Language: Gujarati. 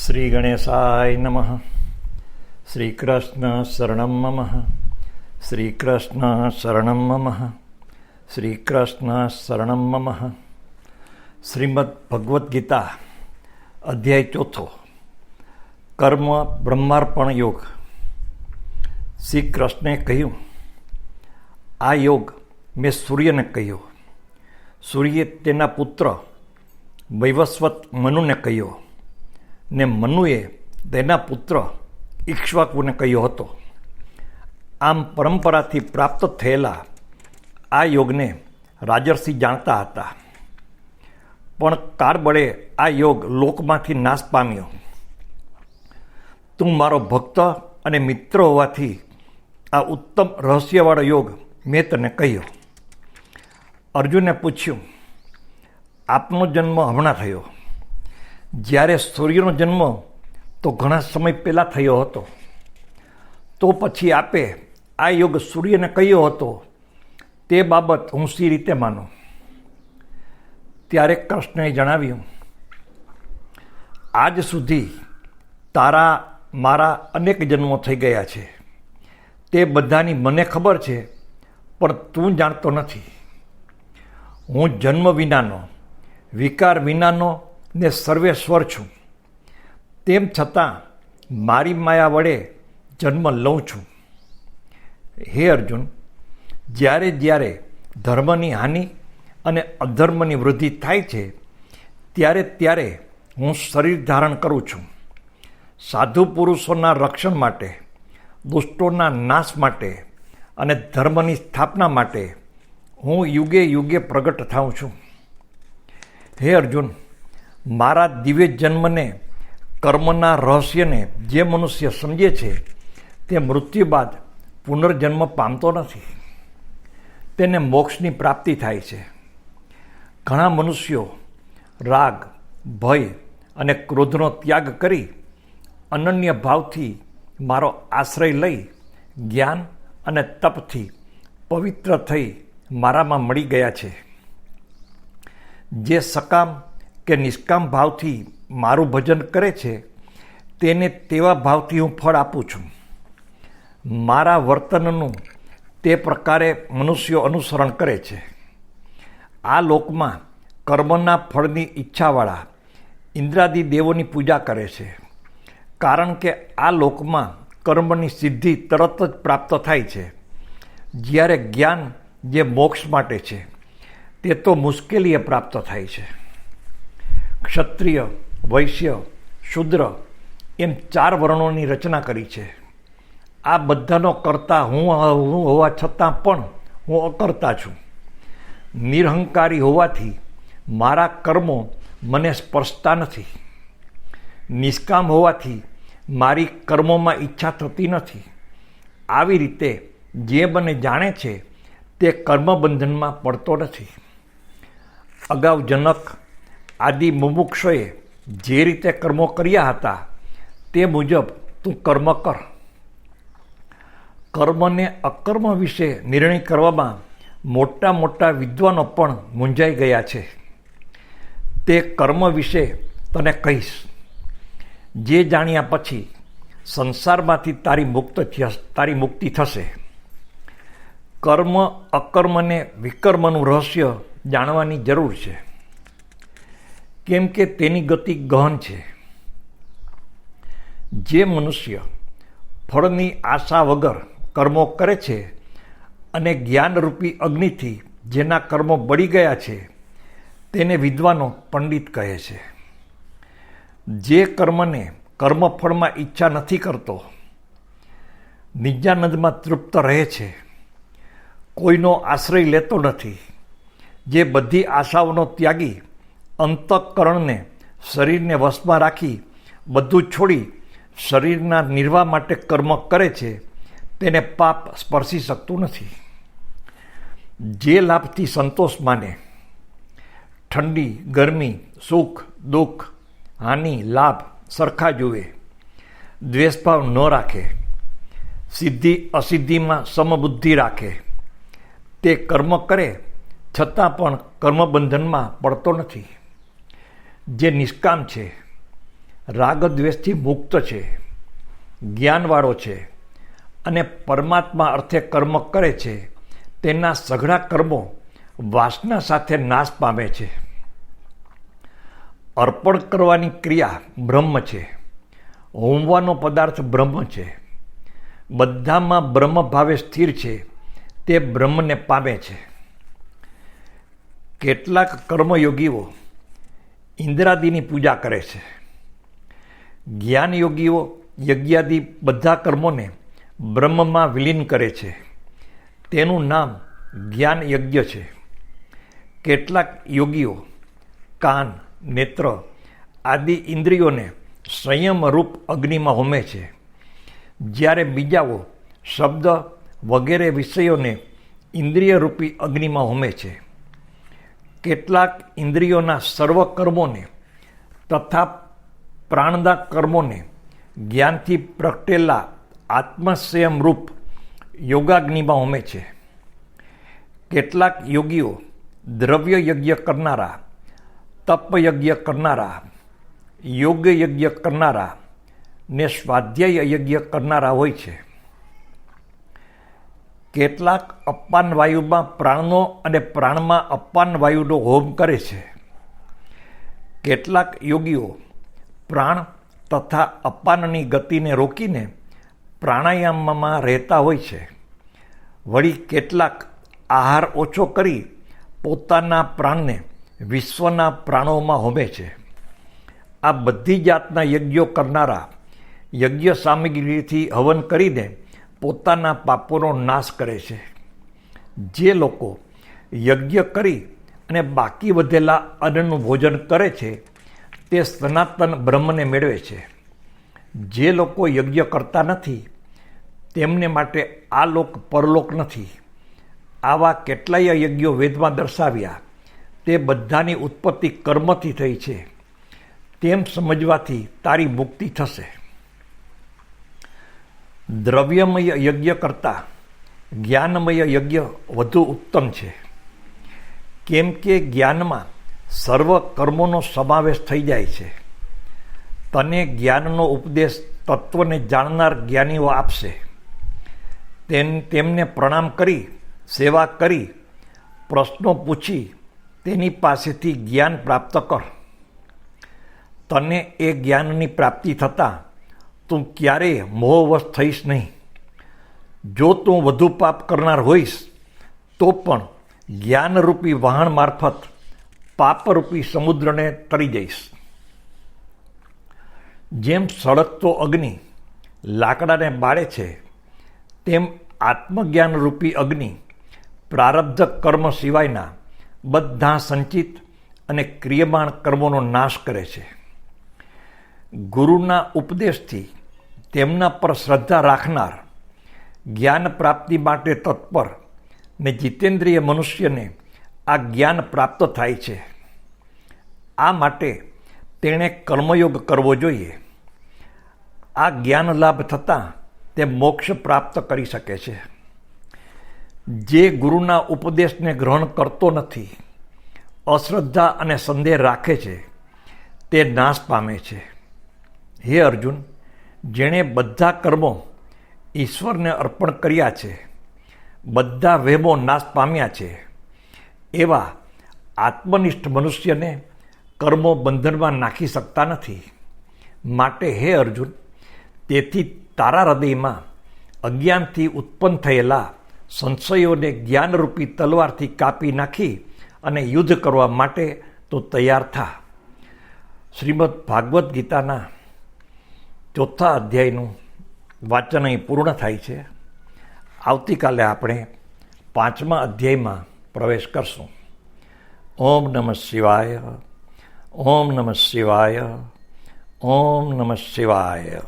શ્રી ગણેશાય નમઃ. શ્રી કૃષ્ણ શરણમ મમ. શ્રી કૃષ્ણ શરણમ મમ. શ્રી કૃષ્ણ શરણમ મમ. શ્રીમદ ભગવદ્ ગીતા અધ્યાય 4 કર્મ બ્રહ્માર્પણ યોગ. શ્રી કૃષ્ણે કહ્યું, આ યોગ મેં સૂર્યને કહ્યો, સૂર્યે તેના પુત્ર વૈવસ્વત મનુને કહ્યો, ને મનુએ તેના પુત્ર ઇક્ષ્વાકુને કહ્યો હતો. આમ પરંપરાથી પ્રાપ્ત થયેલા આ યોગને રાજર્ષિ જાણતા હતા, પણ કાળબળે આ યોગ લોકમાંથી નાશ પામ્યો. તું મારો ભક્ત અને મિત્ર હોવાથી આ ઉત્તમ રહસ્યવાળો યોગ મેં તને કહ્યો. અર્જુને પૂછ્યું, આપનો જન્મ હમણાં થયો? જ્યારે સૂર્યનો જન્મ તો ઘણા સમય પહેલાં થયો હતો, તો પછી આપે આ યોગ સૂર્યને કહ્યો હતો તે બાબત હું સી રીતે માનું? ત્યારે કૃષ્ણએ જણાવ્યું, આજ સુધી તારા મારા અનેક જન્મો થઈ ગયા છે, તે બધાની મને ખબર છે, પણ તું જાણતો નથી. હું જન્મ વિનાનો, વિકાર વિનાનો ને સર્વેશ્વર છું. તેમ છતાં મારી માયા વડે જન્મ લઉં છું. હે અર્જુન, જ્યારે જ્યારે ધર્મની હાનિ અને અધર્મની વૃદ્ધિ થાય છે, ત્યારે ત્યારે હું શરીર ધારણ કરું છું. સાધુ પુરુષોના રક્ષણ માટે, દુષ્ટોના નાશ માટે અને ધર્મની સ્થાપના માટે હું યુગે યુગે પ્રગટ થાઉં છું. હે અર્જુન, મારા દિવ્ય જન્મને, કર્મના રહસ્યને જે મનુષ્ય સમજે છે તે મૃત્યુ બાદ પુનર્જન્મ પામતો નથી. તેને મોક્ષની પ્રાપ્તિ થાય છે. ઘણા મનુષ્યો રાગ, ભય અને ક્રોધનો ત્યાગ કરી અનન્ય ભાવથી મારો આશ્રય લઈ જ્ઞાન અને તપથી પવિત્ર થઈ મારામાં મળી ગયા છે. જે સકામ કે નિષ્કામ ભાવથી મારું ભજન કરે છે, તેને તેવા ભાવથી હું ફળ આપું છું. મારા વર્તનનું તે પ્રકારે મનુષ્યો અનુસરણ કરે છે. આ લોકમાં કર્મના ફળની ઈચ્છાવાળા ઇન્દ્રાદિ દેવોની પૂજા કરે છે, કારણ કે આ લોકમાં કર્મની સિદ્ધિ તરત જ પ્રાપ્ત થાય છે. જ્યારે જ્ઞાન જે મોક્ષ માટે છે તે તો મુશ્કેલીએ પ્રાપ્ત થાય છે. ક્ષત્રિય, વૈશ્ય, શૂદ્ર એમ 4 વર્ણોની રચના કરી છે. આ બધાનો કરતા હું હોવા છતાં પણ હું અકર્તા છું. નિરહંકારી હોવાથી મારા કર્મો મને સ્પર્શતા નથી. નિષ્કામ હોવાથી મારી કર્મોમાં ઈચ્છા થતી નથી. આવી રીતે જે મને જાણે છે તે કર્મબંધનમાં પડતો નથી. અગાઉ જનક આદિ મુમુક્ષોએ જે રીતે કર્મો કર્યા હતા તે મુજબ તું કર્મ કર. કર્મને અકર્મ વિશે નિર્ણય કરવામાં મોટા મોટા વિદ્વાનો પણ મૂંઝાઈ ગયા છે. તે કર્મ વિશે તને કહીશ. જે જાણ્યા પછી સંસારમાંથી તારી મુક્તિ થશે. કર્મ અકર્મને વિકર્મનું રહસ્ય જાણવાની જરૂર છે, કેમ કે તેની ગતિ ગહન છે. જે મનુષ્ય ફળની આશા વગર કર્મો કરે છે અને જ્ઞાનરૂપી અગ્નિથી જેના કર્મો બળી ગયા છે તેને વિદ્વાનો પંડિત કહે છે. જે કર્મને કર્મફળમાં ઈચ્છા નથી કરતો, નિત્યાનંદમાં તૃપ્ત રહે છે, કોઈનો આશ્રય લેતો નથી, જે બધી આશાઓનો ત્યાગી અંતઃકરણને શરીરને વશમાં રાખી બધું છોડી શરીરના નિર્વાહ માટે કર્મ કરે છે, તેને પાપ સ્પર્શી શકતું નથી. જે લાભથી સંતોષ માને, ઠંડી, ગરમી, સુખ, દુઃખ, હાનિ, લાભ સરખા જુએ, દ્વેષભાવ ન રાખે, સિદ્ધિ અસિદ્ધિમાં સમબુદ્ધિ રાખે, તે કર્મ કરે છતાં પણ કર્મબંધનમાં પડતો નથી. જે નિષ્કામ છે, રાગદ્વેષથી મુક્ત છે, જ્ઞાનવાળો છે અને પરમાત્મા અર્થે કર્મ કરે છે, તેના સઘળા કર્મો વાસના સાથે નાશ પામે છે. અર્પણ કરવાની ક્રિયા બ્રહ્મ છે, હોમવાનો પદાર્થ બ્રહ્મ છે, બધામાં બ્રહ્મ ભાવે સ્થિર છે, તે બ્રહ્મને પામે છે. કેટલાક કર્મયોગીઓ ઇન્દ્રાદિની પૂજા કરે છે. જ્ઞાનયોગીઓ યજ્ઞાદિ બધા કર્મોને બ્રહ્મમાં વિલીન કરે છે, તેનું નામ જ્ઞાન યજ્ઞ છે. કેટલાક યોગીઓ કાન, નેત્ર આદિ ઇન્દ્રિયોને સંયમરૂપ અગ્નિમાં હોમે છે, જ્યારે બીજાઓ શબ્દ વગેરે વિષયોને ઇન્દ્રિયરૂપી અગ્નિમાં હોમે છે. કેટલાક ઇન્દ્રિયોના સર્વ કર્મોને તથા પ્રાણના કર્મોને જ્ઞાનથી પ્રગટેલા આત્મસંયમરૂપ યોગાગ્નિમાં હોમે છે. કેટલાક યોગીઓ દ્રવ્ય યજ્ઞ કરનારા, તપ યજ્ઞ કરનારા, યોગ યજ્ઞ કરનારા ને સ્વાધ્યાય યજ્ઞ કરનારા હોય છે. કેટલાક અપાન વાયુમાં પ્રાણનો અને પ્રાણમાં અપાન વાયુનો હોમ કરે છે. કેટલાક યોગીઓ પ્રાણ તથા અપાનની ગતિને રોકીને પ્રાણાયામમાં રહેતા હોય છે. વળી કેટલાક આહાર ઓછો કરી પોતાના પ્રાણને વિશ્વના પ્રાણોમાં હોમે છે. આ બધી જાતના યજ્ઞો કરનારા યજ્ઞ સામગ્રીથી હવન કરીને પોતાના પાપોનો નાશ કરે છે. જે લોકો યજ્ઞ કરી અને બાકી વધેલા અન્નનું ભોજન કરે છે, તે સનાતન બ્રહ્મને મેળવે છે. જે લોકો યજ્ઞ કરતા નથી, તેમને માટે આ લોક પરલોક નથી. આવા કેટલાય યજ્ઞો વેદમાં દર્શાવ્યા, તે બધાની ઉત્પત્તિ કર્મથી થઈ છે, તેમ સમજવાથી તારી મુક્તિ થશે. દ્રવ્યમય યજ્ઞ કરતાં જ્ઞાનમય યજ્ઞ વધુ ઉત્તમ છે. કેમ કે જ્ઞાનમાં સર્વ કર્મોનો સમાવેશ થઈ જાય છે. તને જ્ઞાનનો ઉપદેશ તત્વને જાણનાર જ્ઞાનીઓ આપશે. તેમને પ્રણામ કરી, સેવા કરી, પ્રશ્નો પૂછી તેની પાસેથી જ્ઞાન પ્રાપ્ત કર. તને એ જ્ઞાનની પ્રાપ્તિ થતાં તું ક્યારેય મોહવશ થઈશ નહીં. જો તું વધુ પાપ કરનાર હોઈશ તો પણ જ્ઞાનરૂપી વહાણ મારફત પાપરૂપી સમુદ્રને તરી જઈશ. જેમ સળગતો અગ્નિ લાકડાને બાળે છે, તેમ આત્મજ્ઞાનરૂપી અગ્નિ પ્રારબ્ધ કર્મ સિવાયના બધા સંચિત અને ક્રિયમાણ કર્મોનો નાશ કરે છે. ગુરુના ઉપદેશથી તેમના પર શ્રદ્ધા રાખનાર, જ્ઞાન પ્રાપ્તિ માટે તત્પર ને જીતેન્દ્રિય મનુષ્યને આ જ્ઞાન પ્રાપ્ત થાય છે. આ માટે તેણે કર્મયોગ કરવો જોઈએ. આ જ્ઞાન લાભ થતાં તે મોક્ષ પ્રાપ્ત કરી શકે છે. જે ગુરુના ઉપદેશને ગ્રહણ કરતો નથી, અશ્રદ્ધા અને સંદેહ રાખે છે, તે નાશ પામે છે. હે અર્જુન, જેણે બધા કર્મો ઈશ્વરને અર્પણ કર્યા છે, બધા વહેમો નાશ પામ્યા છે, એવા આત્મનિષ્ઠ મનુષ્યને કર્મો બંધનમાં નાખી શકતા નથી. માટે હે અર્જુન, તેથી તારા હૃદયમાં અજ્ઞાનથી ઉત્પન્ન થયેલા સંશયોને જ્ઞાનરૂપી તલવારથી કાપી નાખી અને યુદ્ધ કરવા માટે તો તૈયાર થા. શ્રીમદ ભાગવદ્ ગીતાના 4થા અધ્યાયનું વાંચન અહીં પૂર્ણ થાય છે. આવતીકાલે આપણે 5મા અધ્યાયમાં પ્રવેશ કરશું. ઓમ નમઃ શિવાય. ઓમ નમઃ શિવાય. ઓમ નમઃ શિવાય.